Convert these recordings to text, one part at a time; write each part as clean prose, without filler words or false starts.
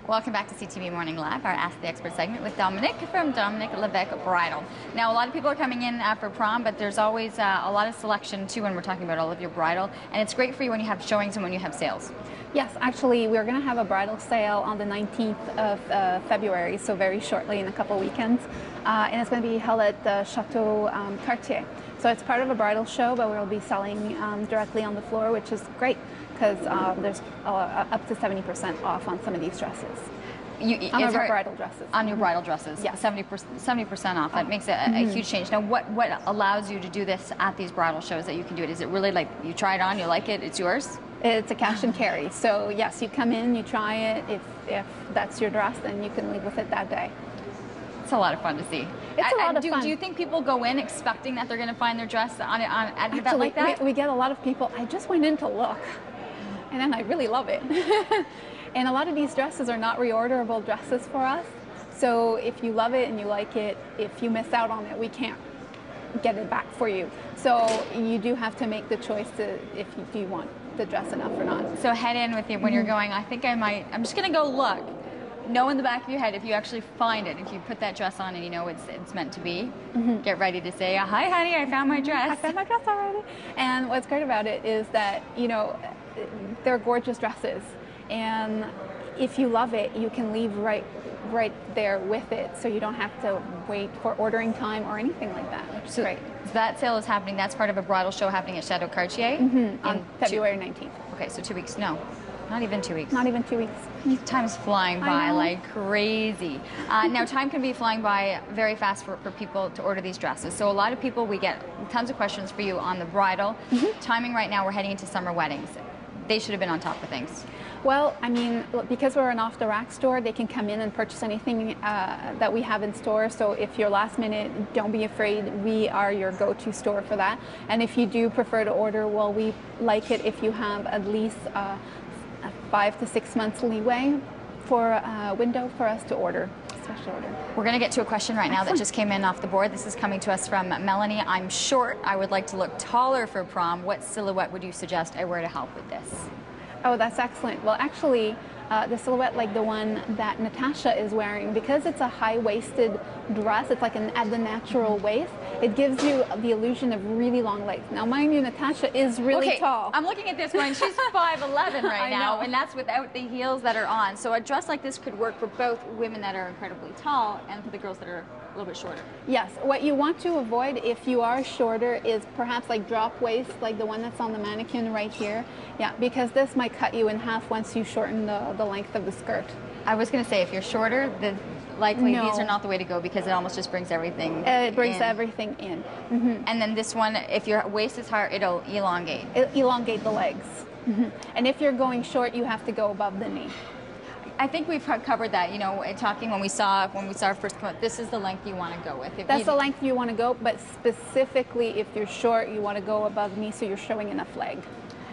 Welcome back to CTV Morning Live, our Ask the Expert segment with Dominique from Dominique Levesque Bridal. Now, a lot of people are coming in for prom, but there's always a lot of selection too when we're talking about all of your bridal, and it's great for you when you have showings and when you have sales. Yes, actually, we're going to have a bridal sale on the 19th of February, so very shortly in a couple weekends, and it's going to be held at the Chateau Cartier. So it's part of a bridal show, but we'll be selling directly on the floor, which is great because there's up to 70% off on some of these dresses. On our bridal dresses. On your bridal dresses, yes. 70% off. That makes a huge change. Now, what allows you to do this at these bridal shows that you can do it? Is it really like you try it on, you like it, it's yours? It's a cash and carry. So yes, you come in, you try it. If that's your dress, then you can leave with it that day. It's a lot of fun to see. It's a lot of fun. Do you think people go in expecting that they're going to find their dress at an event like that? We get a lot of people, I just went in to look, and then I really love it. And a lot of these dresses are not reorderable dresses for us. So if you love it and you like it, if you miss out on it, we can't get it back for you. So you do have to make the choice to if you want the dress enough or not. So head in with you when you're going, I think I'm just going to go look. Know in the back of your head, if you actually find it, if you put that dress on and you know it's meant to be, get ready to say, hi honey, I found my dress. I found my dress already. And what's great about it is that, you know, they're gorgeous dresses. And if you love it, you can leave right there with it, so you don't have to wait for ordering time or anything like that, which is great. So that sale is happening, that's part of a bridal show happening at Chateau Cartier? On February 19th. Okay, so 2 weeks, no. Not even 2 weeks. Not even 2 weeks. Time's flying by like crazy. Now, time can be flying by very fast for people to order these dresses. So a lot of people, we get tons of questions for you on the bridal. Timing right now, we're heading into summer weddings. They should have been on top of things. Well, I mean, because we're an off-the-rack store, they can come in and purchase anything that we have in store. So if you're last minute, don't be afraid. We are your go-to store for that. And if you do prefer to order, well, we like it if you have at least 5 to 6 months leeway for a window for us to order. Special order. We're going to get to a question right now that just came in off the board. This is coming to us from Melanie. I'm short. I would like to look taller for prom. What silhouette would you suggest I wear to help with this? Oh, that's excellent. Well, actually, the silhouette like the one that Natasha is wearing, because it's a high-waisted dress, it's like at the natural waist, it gives you the illusion of really long legs. Now, mind you, Natasha is really tall. I'm looking at this one. She's 5'11" right now, and that's without the heels that are on. So a dress like this could work for both women that are incredibly tall and for the girls that are a little bit shorter. Yes. What you want to avoid if you are shorter is perhaps like drop waist, like the one that's on the mannequin right here. Yeah, because this might cut you in half once you shorten the length of the skirt. I was going to say, if you're shorter, likely these are not the way to go because it almost just brings everything It brings everything in. And then this one, if your waist is higher, it'll elongate. It'll elongate the legs. And if you're going short, you have to go above the knee. I think we've covered that, you know, talking when we saw our first come up, this is the length you want to go with. That's the length you want to go, but specifically if you're short, you want to go above knee so you're showing enough leg.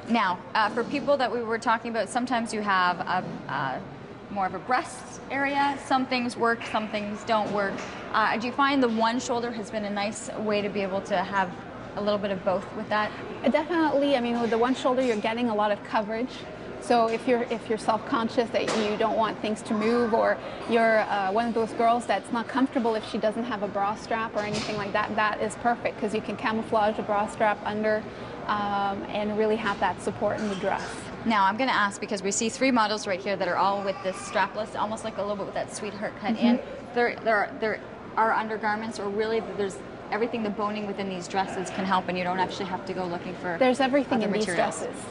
Now, for people that we were talking about, sometimes you have more of a breast area. Some things work, some things don't work. Do you find the one shoulder has been a nice way to be able to have a little bit of both with that? Definitely. I mean, with the one shoulder, you're getting a lot of coverage. So if you're self-conscious that you don't want things to move, or you're one of those girls that's not comfortable if she doesn't have a bra strap or anything like that, that is perfect because you can camouflage a bra strap under and really have that support in the dress. Now I'm going to ask, because we see 3 models right here that are all with this strapless, almost like a little bit with that sweetheart cut in. There are undergarments, or really there's everything, the boning within these dresses can help, and you don't actually have to go looking for There's everything other in materials. These dresses.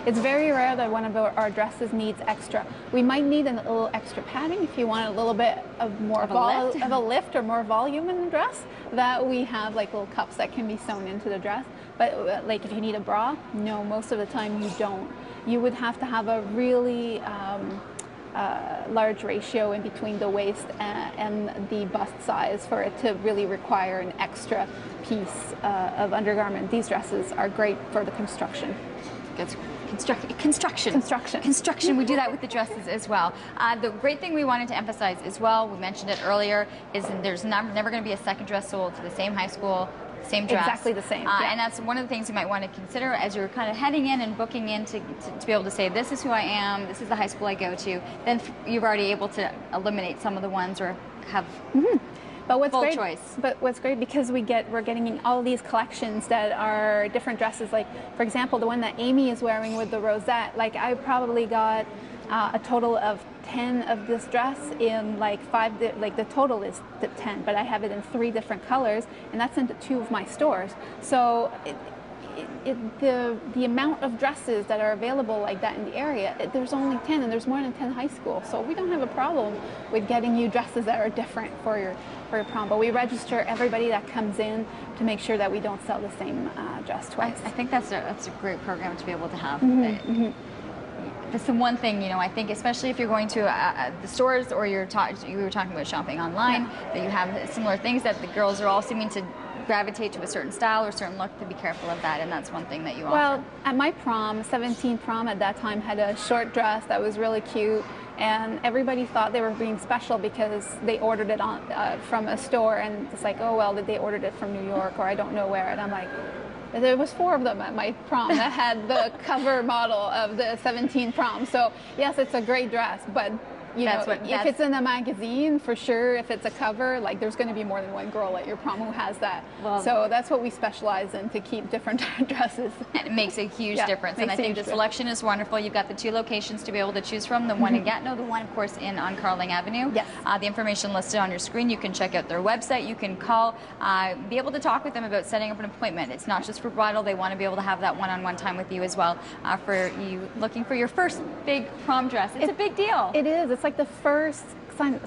It's very rare that one of our dresses needs extra. We might need a little extra padding if you want a little bit of more of a lift or more volume in the dress. That we have like little cups that can be sewn into the dress. But like if you need a bra, no, most of the time you don't. You would have to have a really large ratio in between the waist and the bust size for it to really require an extra piece of undergarment. These dresses are great for the construction. Construction. We do that with the dresses as well. The great thing we wanted to emphasize as well, we mentioned it earlier, is there's never going to be a second dress sold to the same high school Same dress. Exactly the same. And that's one of the things you might want to consider as you're kind of heading in and booking in to be able to say, this is who I am, this is the high school I go to. Then you're already able to eliminate some of the ones or have But what's full great, choice. But what's great, because we're getting in all these collections that are different dresses. Like, for example, the one that Amy is wearing with the rosette. Like, I probably got a total of 10 of this dress in like the total is 10, but I have it in 3 different colors, and that's in 2 of my stores. So the amount of dresses that are available like that in the area, there's only 10, and there's more than 10 high schools. So we don't have a problem with getting you dresses that are different for your prom, but we register everybody that comes in to make sure that we don't sell the same dress twice. I think that's a great program to be able to have. That's the one thing, I think, especially if you're going to the stores, or you were talking about shopping online, that you have similar things, that the girls are all seeming to gravitate to a certain style or certain look, to be careful of that, and that's one thing that you offer. Well, at my prom, 17 prom at that time, had a short dress that was really cute, and everybody thought they were being special because they ordered it from a store, and it's like, oh well, they ordered it from New York or I don't know where, and I'm like, there was 4 of them at my prom that had the cover model of the 17 prom. So yes, it's a great dress, but if it's in a magazine, for sure, if it's a cover, like, there's going to be more than one girl at your prom who has that. Well, so that's what we specialize in, to keep different dresses. And it makes a huge difference. And I think the selection is wonderful. You've got the 2 locations to be able to choose from, the one in Gatineau, the one, of course, on Carling Avenue. Yes. The information listed on your screen. You can check out their website. You can call, be able to talk with them about setting up an appointment. It's not just for bridal. They want to be able to have that one-on-one time with you as well, for you looking for your first big prom dress. It's a big deal. It is. It's like the first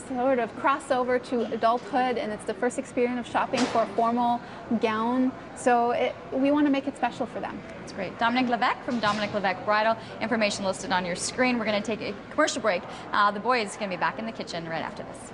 sort of crossover to adulthood, and it's the first experience of shopping for a formal gown. So we want to make it special for them. That's great. Dominique Levesque from Dominique Levesque Bridal. Information listed on your screen. We're going to take a commercial break. The boys is going to be back in the kitchen right after this.